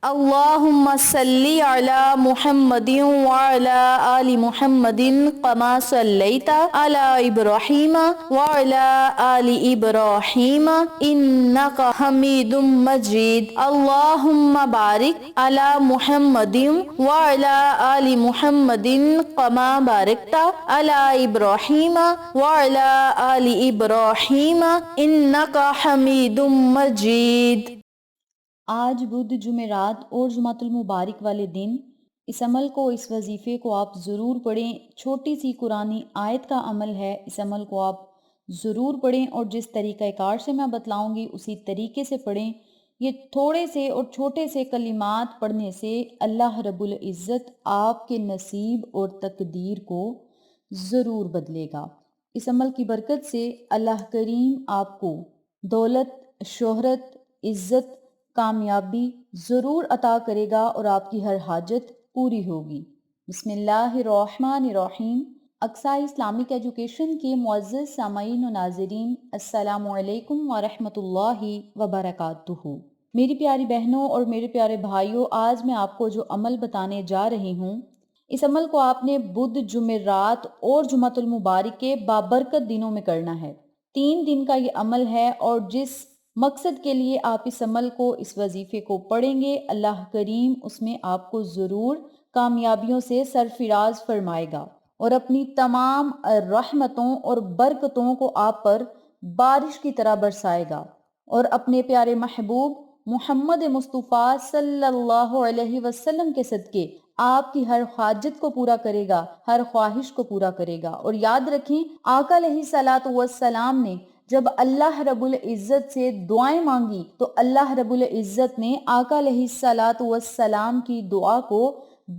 اللہم صلی علی محمد وعلی آل محمد کما صلیت علی ابراہیم وعلی آل ابراہیم انک حمید مجید اللہم بارک علی محمد وعلی آل محمد کما بارکت علی ابراہیم وعلی آل ابراہیم انک حمید مجید۔ آج بدھ جمعرات اور جمعۃ المبارک والے دن اس عمل کو، اس وظیفے کو آپ ضرور پڑھیں۔ چھوٹی سی قرآنی آیت کا عمل ہے، اس عمل کو آپ ضرور پڑھیں اور جس طریقہ کار سے میں بتلاؤں گی اسی طریقے سے پڑھیں۔ یہ تھوڑے سے اور چھوٹے سے کلمات پڑھنے سے اللہ رب العزت آپ کے نصیب اور تقدیر کو ضرور بدلے گا۔ اس عمل کی برکت سے اللہ کریم آپ کو دولت، شہرت، عزت، کامیابی ضرور عطا کرے گا اور آپ کی ہر حاجت پوری ہوگی۔ بسم اللہ الرحمن الرحیم۔ اقصی اسلامک ایجوکیشن کے معزز سامعین و ناظرین، السلام علیکم ورحمۃ اللہ وبرکاتہ۔ میری پیاری بہنوں اور میرے پیارے بھائیوں، آج میں آپ کو جو عمل بتانے جا رہی ہوں، اس عمل کو آپ نے بدھ، جمعرات اور جمعۃ المبارک کے بابرکت دنوں میں کرنا ہے۔ 3 دن کا یہ عمل ہے اور جس مقصد کے لیے آپ اس عمل کو، اس وظیفے کو پڑھیں گے، اللہ کریم اس میں آپ کو ضرور کامیابیوں سے سرفراز فرمائے گا اور اپنی تمام رحمتوں اور برکتوں کو آپ پر بارش کی طرح برسائے گا اور اپنے پیارے محبوب محمد مصطفیٰ صلی اللہ علیہ وسلم کے صدقے آپ کی ہر حاجت کو پورا کرے گا، ہر خواہش کو پورا کرے گا۔ اور یاد رکھیں، آقا علیہ الصلوۃ والسلام نے جب اللہ رب العزت سے دعائیں مانگی تو اللہ رب العزت نے آقا علیہ الصلوۃ والسلام کی دعا کو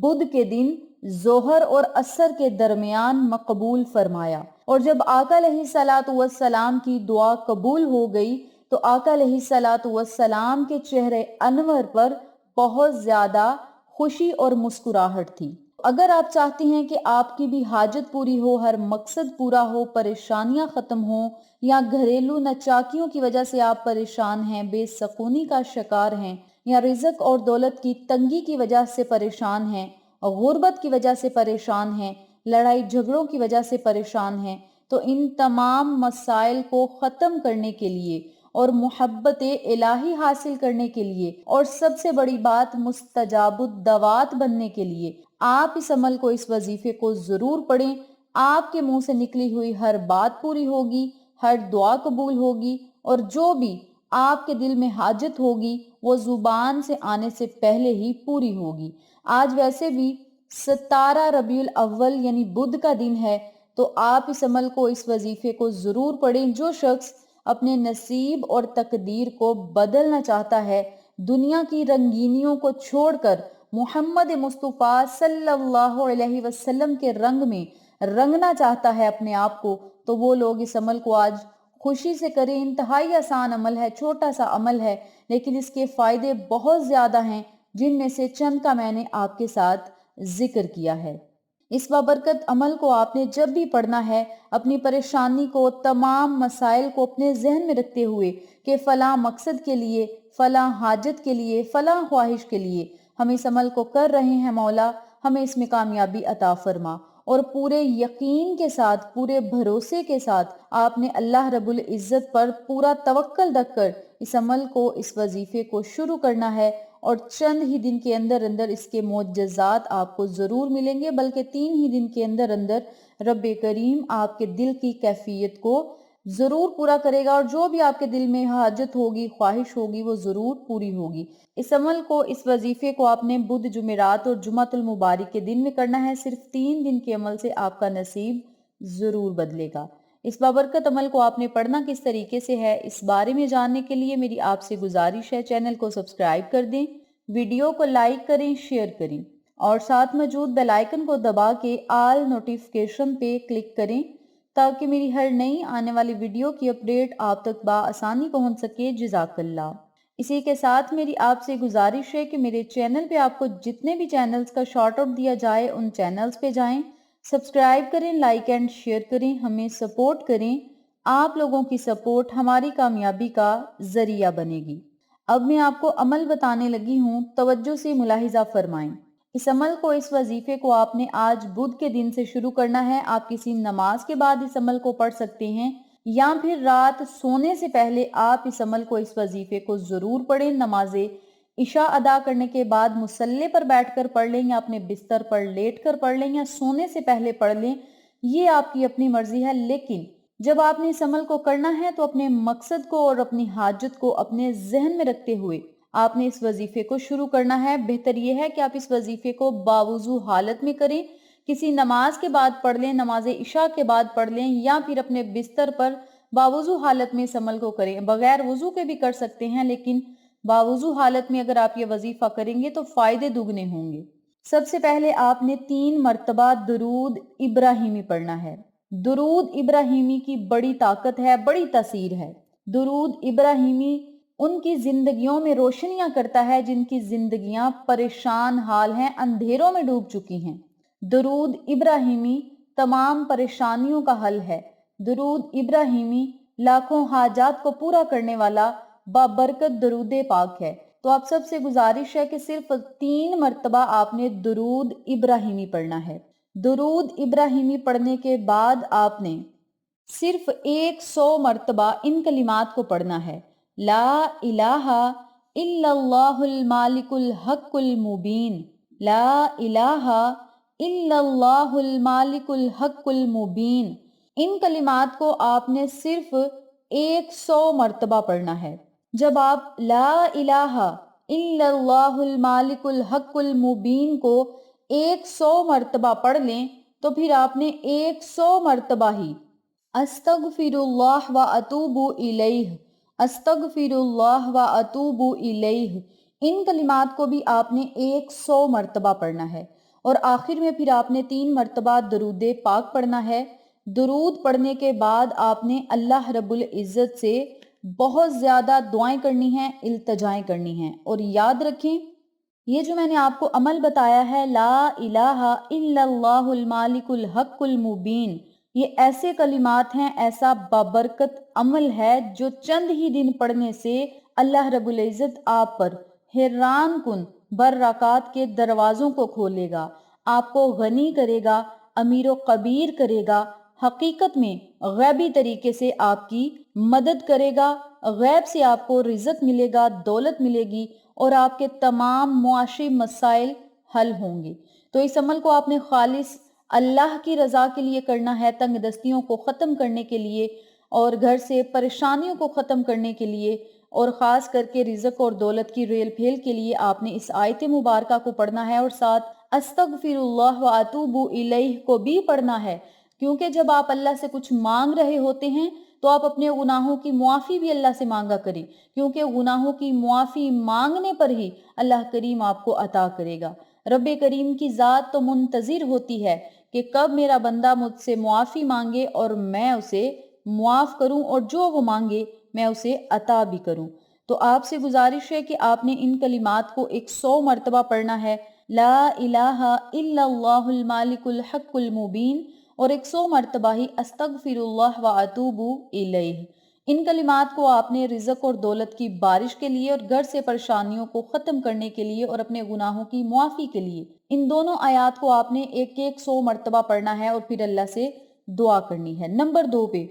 بدھ کے دن ظہر اور عصر کے درمیان مقبول فرمایا، اور جب آقا علیہ الصلوۃ والسلام کی دعا قبول ہو گئی تو آقا علیہ الصلوۃ والسلام کے چہرے انور پر بہت زیادہ خوشی اور مسکراہٹ تھی۔ اگر آپ چاہتے ہیں کہ آپ کی بھی حاجت پوری ہو، ہر مقصد پورا ہو، پریشانیاں ختم ہوں، یا گھریلو نچاکیوں کی وجہ سے آپ پریشان ہیں، بے سکونی کا شکار ہیں، یا رزق اور دولت کی تنگی کی وجہ سے پریشان ہیں، غربت کی وجہ سے پریشان ہیں، لڑائی جھگڑوں کی وجہ سے پریشان ہیں، تو ان تمام مسائل کو ختم کرنے کے لیے اور محبت الہی حاصل کرنے کے لیے، اور سب سے بڑی بات مستجاب الدعوات بننے کے لیے، آپ اس عمل کو، اس وظیفے کو ضرور پڑھیں۔ آپ کے منہ سے نکلی ہوئی ہر بات پوری ہوگی، ہر دعا قبول ہوگی، اور جو بھی آپ کے دل میں حاجت ہوگی وہ زبان سے آنے سے پہلے ہی پوری ہوگی۔ آج ویسے بھی 17 ربیع الاول یعنی بدھ کا دن ہے، تو آپ اس عمل کو، اس وظیفے کو ضرور پڑھیں۔ جو شخص اپنے نصیب اور تقدیر کو بدلنا چاہتا ہے، دنیا کی رنگینیوں کو چھوڑ کر محمد مصطفیٰ صلی اللہ علیہ وسلم کے رنگ میں رنگنا چاہتا ہے اپنے آپ کو، تو وہ لوگ اس عمل کو آج خوشی سے کریں۔ انتہائی آسان عمل ہے، چھوٹا سا عمل ہے، لیکن اس کے فائدے بہت زیادہ ہیں، جن میں سے چند کا میں نے آپ کے ساتھ ذکر کیا ہے۔ اس بابرکت عمل کو آپ نے جب بھی پڑھنا ہے، اپنی پریشانی کو، تمام مسائل کو اپنے ذہن میں رکھتے ہوئے کہ فلاں مقصد کے لیے، فلاں حاجت کے لیے، فلاں خواہش کے لیے ہم اس عمل کو کر رہے ہیں، مولا ہمیں اس میں کامیابی عطا فرما۔ اور پورے یقین کے ساتھ، پورے بھروسے کے ساتھ آپ نے اللہ رب العزت پر پورا توکل رکھ کر اس عمل کو، اس وظیفے کو شروع کرنا ہے، اور چند ہی دن کے اندر اندر اس کے معجزات آپ کو ضرور ملیں گے، بلکہ 3 ہی دن کے اندر اندر رب کریم آپ کے دل کی کیفیت کو ضرور پورا کرے گا، اور جو بھی آپ کے دل میں حاجت ہوگی، خواہش ہوگی، وہ ضرور پوری ہوگی۔ اس عمل کو، اس وظیفے کو آپ نے بدھ، جمعرات اور جمعۃ المبارک کے دن میں کرنا ہے۔ صرف 3 دن کے عمل سے آپ کا نصیب ضرور بدلے گا۔ اس بابرکت عمل کو آپ نے پڑھنا کس طریقے سے ہے، اس بارے میں جاننے کے لیے میری آپ سے گزارش ہے، چینل کو سبسکرائب کر دیں، ویڈیو کو لائک کریں، شیئر کریں، اور ساتھ موجود بیل آئیکن کو دبا کے آل نوٹیفیکیشن پہ کلک کریں تاکہ میری ہر نئی آنے والی ویڈیو کی اپڈیٹ آپ تک بآسانی پہنچ سکے۔ جزاک اللہ۔ اسی کے ساتھ میری آپ سے گزارش ہے کہ میرے چینل پہ آپ کو جتنے بھی چینلز کا شارٹ آؤٹ دیا جائے ان چینلز پہ جائیں، سبسکرائب کریں، لائک اینڈ شیئر کریں، ہمیں سپورٹ کریں۔ آپ لوگوں کی سپورٹ ہماری کامیابی کا ذریعہ بنے گی۔ اب میں آپ کو عمل بتانے لگی ہوں، توجہ سے ملاحظہ فرمائیں۔ اس عمل کو، اس وظیفے کو آپ نے آج بدھ کے دن سے شروع کرنا ہے۔ آپ کسی نماز کے بعد اس عمل کو پڑھ سکتے ہیں، یا پھر رات سونے سے پہلے آپ اس عمل کو، اس وظیفے کو ضرور پڑھیں۔ نماز عشاء ادا کرنے کے بعد مصلی پر بیٹھ کر پڑھ لیں، یا اپنے بستر پر لیٹ کر پڑھ لیں، یا سونے سے پہلے پڑھ لیں، یہ آپ کی اپنی مرضی ہے۔ لیکن جب آپ نے اس عمل کو کرنا ہے تو اپنے مقصد کو اور اپنی حاجت کو اپنے ذہن میں رکھتے ہوئے آپ نے اس وظیفے کو شروع کرنا ہے۔ بہتر یہ ہے کہ آپ اس وظیفے کو باوضو حالت میں کریں، کسی نماز کے بعد پڑھ لیں، نماز عشاء کے بعد پڑھ لیں، یا پھر اپنے بستر پر باوضو حالت میں اس عمل کو کریں۔ بغیر وضو کے بھی کر سکتے ہیں، لیکن باوضو حالت میں اگر آپ یہ وظیفہ کریں گے تو فائدے دگنے ہوں گے۔ سب سے پہلے آپ نے 3 مرتبہ درود ابراہیمی پڑھنا ہے۔ درود ابراہیمی کی بڑی طاقت ہے، بڑی تاثیر ہے۔ درود ابراہیمی ان کی زندگیوں میں روشنیاں کرتا ہے جن کی زندگیاں پریشان حال ہیں، اندھیروں میں ڈوب چکی ہیں۔ درود ابراہیمی تمام پریشانیوں کا حل ہے۔ درود ابراہیمی لاکھوں حاجات کو پورا کرنے والا بابرکت درود پاک ہے۔ تو آپ سب سے گزارش ہے کہ صرف 3 مرتبہ آپ نے درود ابراہیمی پڑھنا ہے۔ درود ابراہیمی پڑھنے کے بعد آپ نے صرف 100 مرتبہ ان کلمات کو پڑھنا ہے۔ لا الہ الا اللہ المالک الحق المبین، لا الہ الا اللہ المالک الحق المبین۔ ان کلمات کو آپ نے صرف 100 مرتبہ پڑھنا ہے۔ جب آپ لا الہ الا اللہ المالک الحق المبین کو 100 مرتبہ پڑھ لیں تو پھر آپ نے 100 مرتبہ ہی استغفر اللہ و اتوب الیہ، استغفر اللہ و اتوب الیہ، ان کلمات کو بھی آپ نے 100 مرتبہ پڑھنا ہے۔ اور آخر میں پھر آپ نے 3 مرتبہ درود پاک پڑھنا ہے۔ درود پڑھنے کے بعد آپ نے اللہ رب العزت سے بہت زیادہ دعائیں کرنی ہیں، التجائیں کرنی ہیں۔ اور یاد رکھیں، یہ جو میں نے آپ کو عمل بتایا ہے، لا الہ الا اللہ المالک الحق المبین، یہ ایسے کلمات ہیں، ایسا بابرکت عمل ہے جو چند ہی دن پڑھنے سے اللہ رب العزت آپ پر حیران کن برکات کے دروازوں کو کھولے گا، آپ کو غنی کرے گا، امیر و کبیر کرے گا، حقیقت میں غیبی طریقے سے آپ کی مدد کرے گا، غیب سے آپ کو رزق ملے گا، دولت ملے گی، اور آپ کے تمام معاشی مسائل حل ہوں گے۔ تو اس عمل کو آپ نے خالص اللہ کی رضا کے لیے کرنا ہے، تنگ دستیوں کو ختم کرنے کے لیے، اور گھر سے پریشانیوں کو ختم کرنے کے لیے، اور خاص کر کے رزق اور دولت کی ریل پھیل کے لیے آپ نے اس آیت مبارکہ کو پڑھنا ہے، اور ساتھ استغفر اللہ و اتوب الیہ کو بھی پڑھنا ہے، کیونکہ جب آپ اللہ سے کچھ مانگ رہے ہوتے ہیں تو آپ اپنے گناہوں کی معافی بھی اللہ سے مانگا کریں، کیونکہ گناہوں کی معافی مانگنے پر ہی اللہ کریم آپ کو عطا کرے گا۔ رب کریم کی ذات تو منتظر ہوتی ہے کہ کب میرا بندہ مجھ سے معافی مانگے اور میں اسے معاف کروں، اور جو وہ مانگے میں اسے عطا بھی کروں۔ تو آپ سے گزارش ہے کہ آپ نے ان کلمات کو 100 مرتبہ پڑھنا ہے، لا الہ الا اللہ المالک الحق المبین، اور 100 مرتبہ ہی استغفر اللہ و اتوب الیہ۔ ان کلمات کو آپ نے رزق اور دولت کی بارش کے لیے، اور گھر سے پریشانیوں کو ختم کرنے کے لیے، اور اپنے گناہوں کی معافی کے لیے، ان دونوں آیات کو آپ نے 100 مرتبہ پڑھنا ہے، اور پھر اللہ سے دعا کرنی ہے۔ نمبر 2 پہ،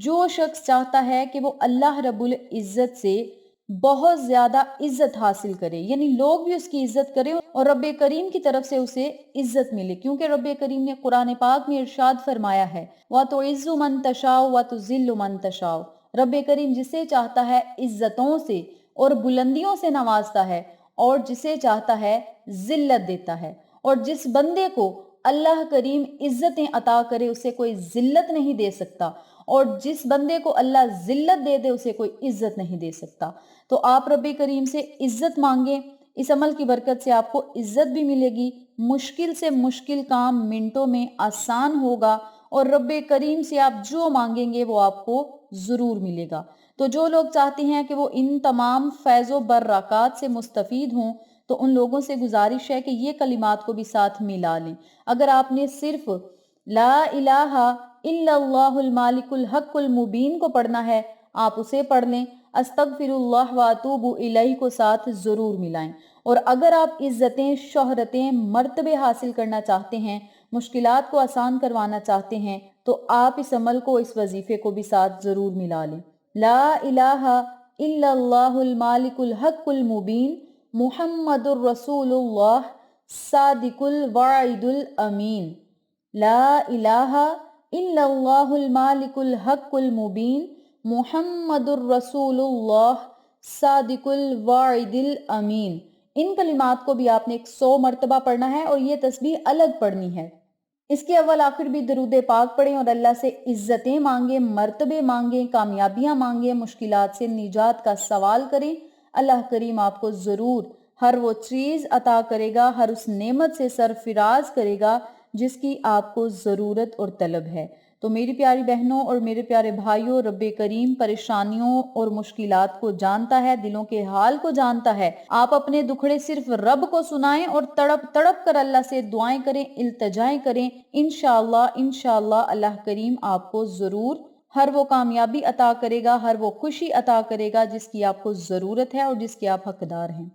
جو شخص چاہتا ہے کہ وہ اللہ رب العزت سے بہت زیادہ عزت حاصل کرے، یعنی لوگ بھی اس کی عزت کریں اور رب کریم کی طرف سے اسے عزت ملے، کیونکہ رب کریم نے قرآن پاک میں ارشاد فرمایا ہے وَتُعِزُّ مَن تَشَاءُ وَتُذِلُّ مَن تَشَاءُ، رب کریم جسے چاہتا ہے عزتوں سے اور بلندیوں سے نوازتا ہے، اور جسے چاہتا ہے ذلت دیتا ہے، اور جس بندے کو اللہ کریم عزتیں عطا کرے اسے کوئی ذلت نہیں دے سکتا، اور جس بندے کو اللہ ذلت دے دے اسے کوئی عزت نہیں دے سکتا۔ تو آپ رب کریم سے عزت مانگیں، اس عمل کی برکت سے آپ کو عزت بھی ملے گی، مشکل سے مشکل کام منٹوں میں آسان ہوگا، اور رب کریم سے آپ جو مانگیں گے وہ آپ کو ضرور ملے گا۔ تو جو لوگ چاہتے ہیں کہ وہ ان تمام فیض و برکات سے مستفید ہوں تو ان لوگوں سے گزارش ہے کہ یہ کلمات کو بھی ساتھ ملا لیں۔ اگر آپ نے صرف لا الہ الا اللہ المالک الحق المبین کو پڑھنا ہے آپ اسے پڑھ لیں، استغفراللہ و اتوب الیہ کو ساتھ ضرور ملائیں۔ اور اگر آپ عزتیں، شہرتیں، مرتبے حاصل کرنا چاہتے ہیں، مشکلات کو آسان کروانا چاہتے ہیں، تو آپ اس عمل کو، اس وظیفے کو بھی ساتھ ضرور ملا لیں۔ لا الہ الا اللہ المالک الحق المبین محمد الرسول اللہ صادق الوعد الامین۔ لا الہ الا اللہ المالک الحق المبین محمد الرسول اللہ صادق الوعد الامین۔ ان کلمات کو بھی آپ نے 100 مرتبہ پڑھنا ہے اور یہ تسبیح الگ پڑھنی ہے۔ اس کے اول آخر بھی درود پاک پڑھیں اور اللہ سے عزتیں مانگیں، مرتبے مانگیں، کامیابیاں مانگیں، مشکلات سے نجات کا سوال کریں۔ اللہ کریم آپ کو ضرور ہر وہ چیز عطا کرے گا، ہر اس نعمت سے سرفراز کرے گا جس کی آپ کو ضرورت اور طلب ہے۔ تو میری پیاری بہنوں اور میرے پیارے بھائیوں، رب کریم پریشانیوں اور مشکلات کو جانتا ہے، دلوں کے حال کو جانتا ہے۔ آپ اپنے دکھڑے صرف رب کو سنائیں اور تڑپ تڑپ کر اللہ سے دعائیں کریں، التجائیں کریں۔ انشاءاللہ اللہ کریم آپ کو ضرور ہر وہ کامیابی عطا کرے گا، ہر وہ خوشی عطا کرے گا جس کی آپ کو ضرورت ہے اور جس کے آپ حقدار ہیں۔